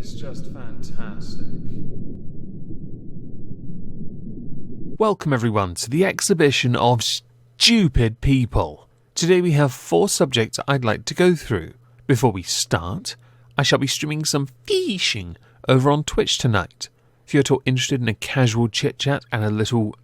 is just fantastic. Welcome everyone to the exhibition of stupid people. Today we have 4 subjects I'd like to go through. Before we start, I shall be streaming some fishing over on Twitch tonight. If you're at all interested in a casual chit-chat and a little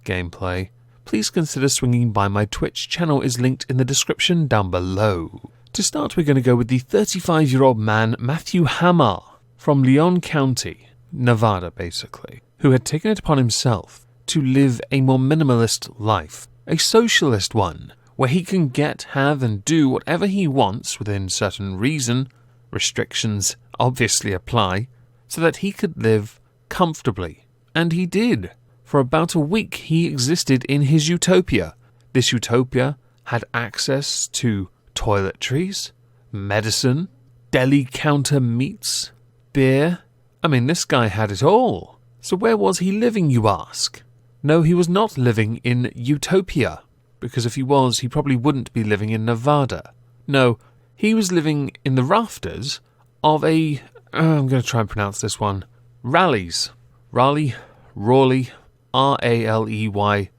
gameplay, please consider swinging by. My Twitch channel is linked in the description down below. To start, we're going to go with the 35-year-old man Matthew Hammer from Leon County, Nevada basically, who had taken it upon himself to live a more minimalist life, a socialist one, where he can get, have and do whatever he wants within certain reason, restrictions obviously apply, so that he could live comfortably. And he did. For about a week he existed in his utopia. This utopia had access to toiletries, medicine, deli counter meats, beer. I mean, this guy had it all. So where was he living, you ask? No, he was not living in utopia, because if he was, he probably wouldn't be living in Nevada. No, he was living in the rafters of I'm going to try and pronounce this one, Raleigh, Raleigh, R-A-L-E-Y''S.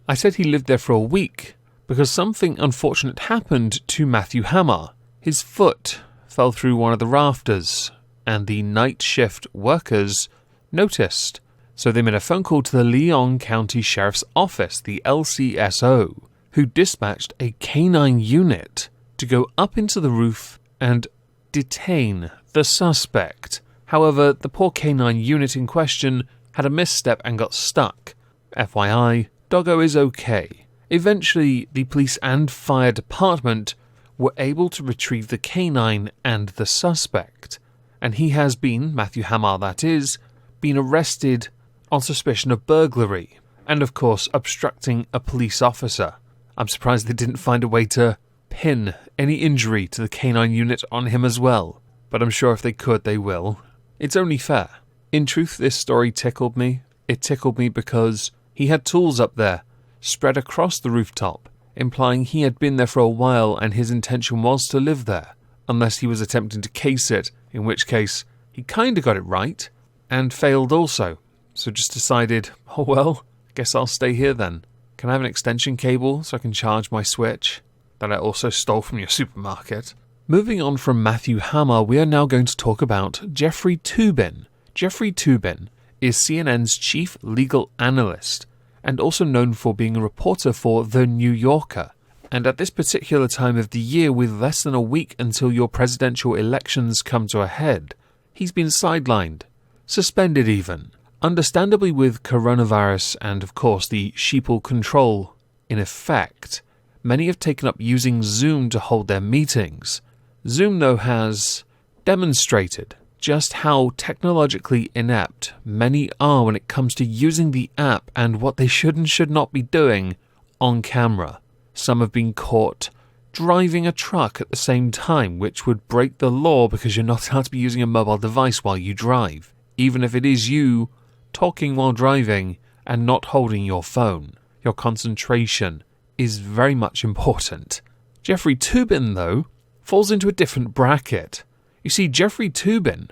I said he lived there for a week, because something unfortunate happened to Matthew Hammer. His foot fell through one of the rafters, and the night shift workers noticed. So they made a phone call to the Leon County Sheriff's Office, the LCSO, who dispatched a canine unit to go up into the roof and detain the suspect. However, the poor canine unit in question had a misstep and got stuck. FYI, doggo is okay. Eventually, the police and fire department were able to retrieve the canine and the suspect, and he has been, Matthew Hammer that is, been arrested on suspicion of burglary, and of course obstructing a police officer. I'm surprised they didn't find a way to pin any injury to the canine unit on him as well, but I'm sure if they could, they will. It's only fair. In truth, this story tickled me. It tickled me because he had tools up there, spread across the rooftop, implying he had been there for a while and his intention was to live there, unless he was attempting to case it, in which case he kinda got it right, and failed also. So just decided, oh well, guess I'll stay here then. Can I have an extension cable so I can charge my Switch that I also stole from your supermarket? Moving on from Matthew Hammer, we are now going to talk about Jeffrey Toobin. Jeffrey Toobin is CNN's chief legal analyst, and also known for being a reporter for The New Yorker. And at this particular time of the year, with less than a week until your presidential elections come to a head, he's been sidelined, suspended even. Understandably, with coronavirus and, of course, the sheeple control in effect, many have taken up using Zoom to hold their meetings. Zoom, though, has demonstrated just how technologically inept many are when it comes to using the app and what they should and should not be doing on camera. Some have been caught driving a truck at the same time, which would break the law because you're not allowed to be using a mobile device while you drive, even if it is you talking while driving and not holding your phone. Your concentration is very much important. Jeffrey Toobin, though, falls into a different bracket. You see, Jeffrey Toobin,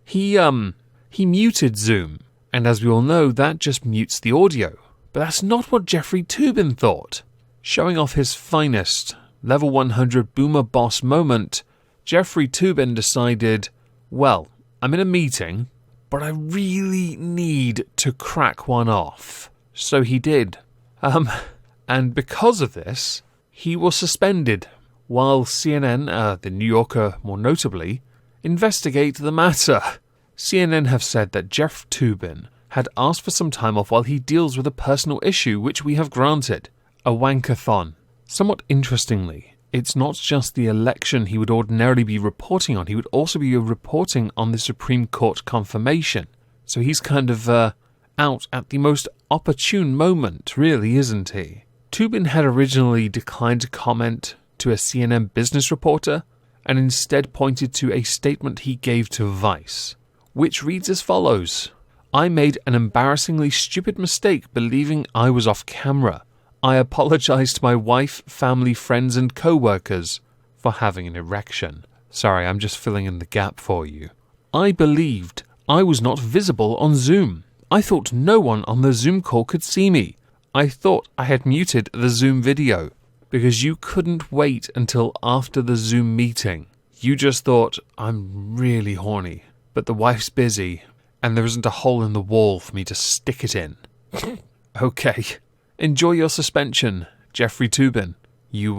he muted Zoom, and as we all know, that just mutes the audio. But that's not what Jeffrey Toobin thought. Showing off his finest level 100 boomer boss moment, Jeffrey Toobin decided, well, I'm in a meeting, but I really need to crack one off. So he did. And because of this, he was suspended, while CNN, The New Yorker more notably, investigate the matter. CNN have said that Jeff Toobin had asked for some time off while he deals with a personal issue, which we have granted, a wankathon. Somewhat interestingly, it's not just the election he would ordinarily be reporting on, he would also be reporting on the Supreme Court confirmation. So he's kind of out at the most opportune moment, really, isn't he? Toobin had originally declined to comment to a CNN business reporter, and instead pointed to a statement he gave to Vice, which reads as follows: I made an embarrassingly stupid mistake believing I was off camera. I apologize to my wife, family, friends, and co-workers for having an erection. Sorry, I'm just filling in the gap for you. I believed I was not visible on Zoom. I thought no one on the Zoom call could see me. I thought I had muted the Zoom video because you couldn't wait until after the Zoom meeting. You just thought, I'm really horny, but the wife's busy and there isn't a hole in the wall for me to stick it in. Okay. Enjoy your suspension, Jeffrey Toobin. You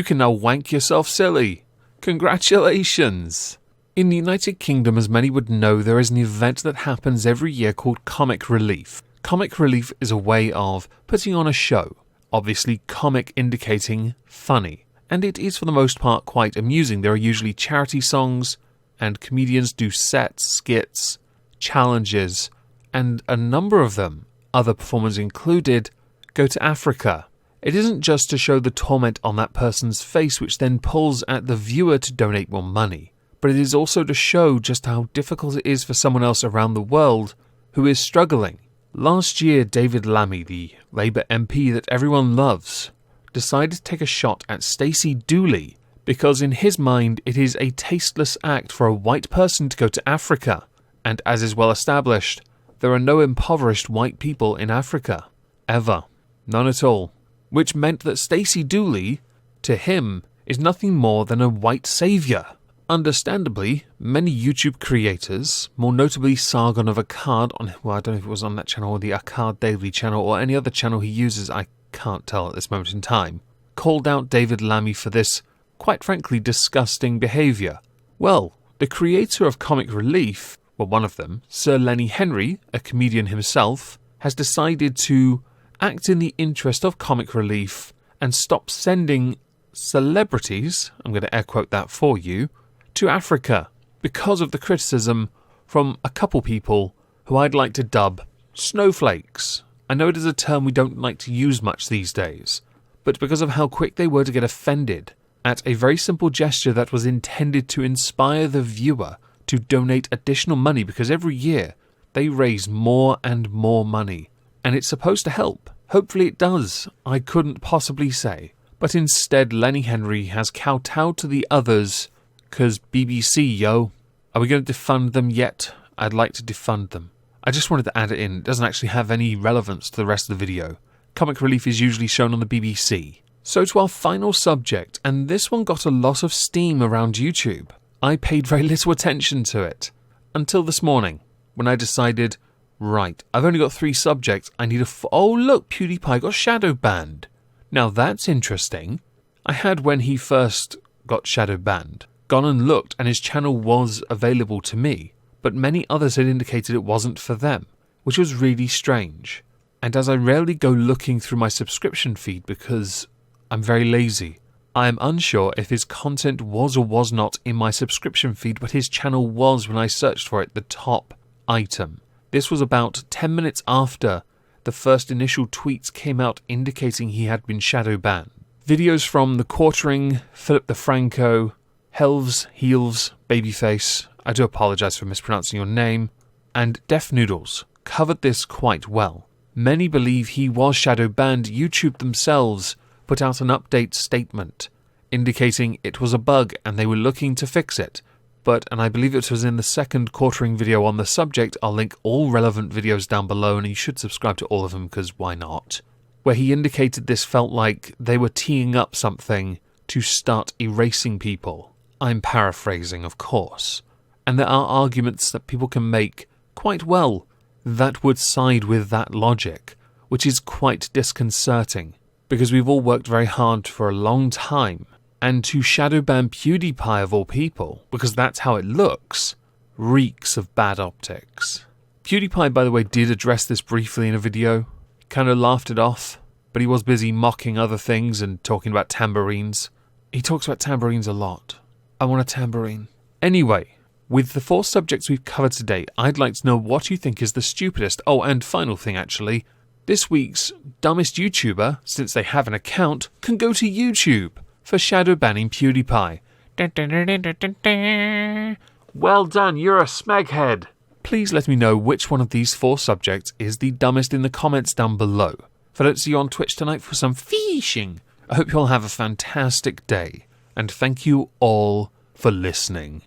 can now wank yourself silly. Congratulations! In the United Kingdom, as many would know, there is an event that happens every year called Comic Relief. Comic Relief is a way of putting on a show. Obviously, comic indicating funny. And it is for the most part quite amusing. There are usually charity songs, and comedians do sets, skits, challenges, and a number of them, other performers included, go to Africa. It isn't just to show the torment on that person's face, which then pulls at the viewer to donate more money, but it is also to show just how difficult it is for someone else around the world who is struggling. Last year, David Lammy, the Labour MP that everyone loves, decided to take a shot at Stacey Dooley because in his mind it is a tasteless act for a white person to go to Africa, and as is well established, there are no impoverished white people in Africa. Ever. None at all. Which meant that Stacey Dooley, to him, is nothing more than a white saviour. Understandably, many YouTube creators, more notably Sargon of Akkad, I don't know if it was on that channel or the Akkad Daily channel or any other channel he uses, I can't tell at this moment in time, called out David Lammy for this, quite frankly, disgusting behaviour. Well, the creator of Comic Relief, well, one of them, Sir Lenny Henry, a comedian himself, has decided to act in the interest of Comic Relief and stop sending celebrities, I'm going to air quote that for you, to Africa because of the criticism from a couple people who I'd like to dub snowflakes. I know it is a term we don't like to use much these days, but because of how quick they were to get offended at a very simple gesture that was intended to inspire the viewer to donate additional money, because every year they raise more and more money, and it's supposed to help. Hopefully it does, I couldn't possibly say. But instead, Lenny Henry has kowtowed to the others, because BBC, yo. Are we going to defund them yet? I'd like to defund them. I just wanted to add it in. It doesn't actually have any relevance to the rest of the video. Comic Relief is usually shown on the BBC. So to our final subject, and this one got a lot of steam around YouTube. I paid very little attention to it. Until this morning, when I decided, right, I've only got 3 subjects, I need oh look, PewDiePie got shadow banned. Now that's interesting. I had, when he first got shadow banned, gone and looked and his channel was available to me, but many others had indicated it wasn't for them, which was really strange. And as I rarely go looking through my subscription feed because I'm very lazy, I am unsure if his content was or was not in my subscription feed, but his channel was, when I searched for it, the top item. This was about 10 minutes after the first initial tweets came out indicating he had been shadow banned. Videos from The Quartering, Philip DeFranco, Helves, Heels, Babyface, I do apologise for mispronouncing your name, and Def Noodles covered this quite well. Many believe he was shadow banned. YouTube themselves put out an update statement indicating it was a bug and they were looking to fix it. But, and I believe it was in the second Quartering video on the subject, I'll link all relevant videos down below and you should subscribe to all of them because why not? Where he indicated this felt like they were teeing up something to start erasing people. I'm paraphrasing, of course. And there are arguments that people can make quite well that would side with that logic, which is quite disconcerting, because we've all worked very hard for a long time, and to shadow ban PewDiePie of all people, because that's how it looks, reeks of bad optics. PewDiePie, by the way, did address this briefly in a video, kind of laughed it off, but he was busy mocking other things and talking about tambourines. He talks about tambourines a lot. I want a tambourine. Anyway, with the 4 subjects we've covered today, I'd like to know what you think is the stupidest. Oh, and final thing actually, this week's dumbest YouTuber, since they have an account, can go to YouTube for shadow banning PewDiePie. Well done, you're a smeghead. Please let me know which one of these 4 subjects is the dumbest in the comments down below. If I don't see you on Twitch tonight for some fishing, I hope you all have a fantastic day. And thank you all for listening.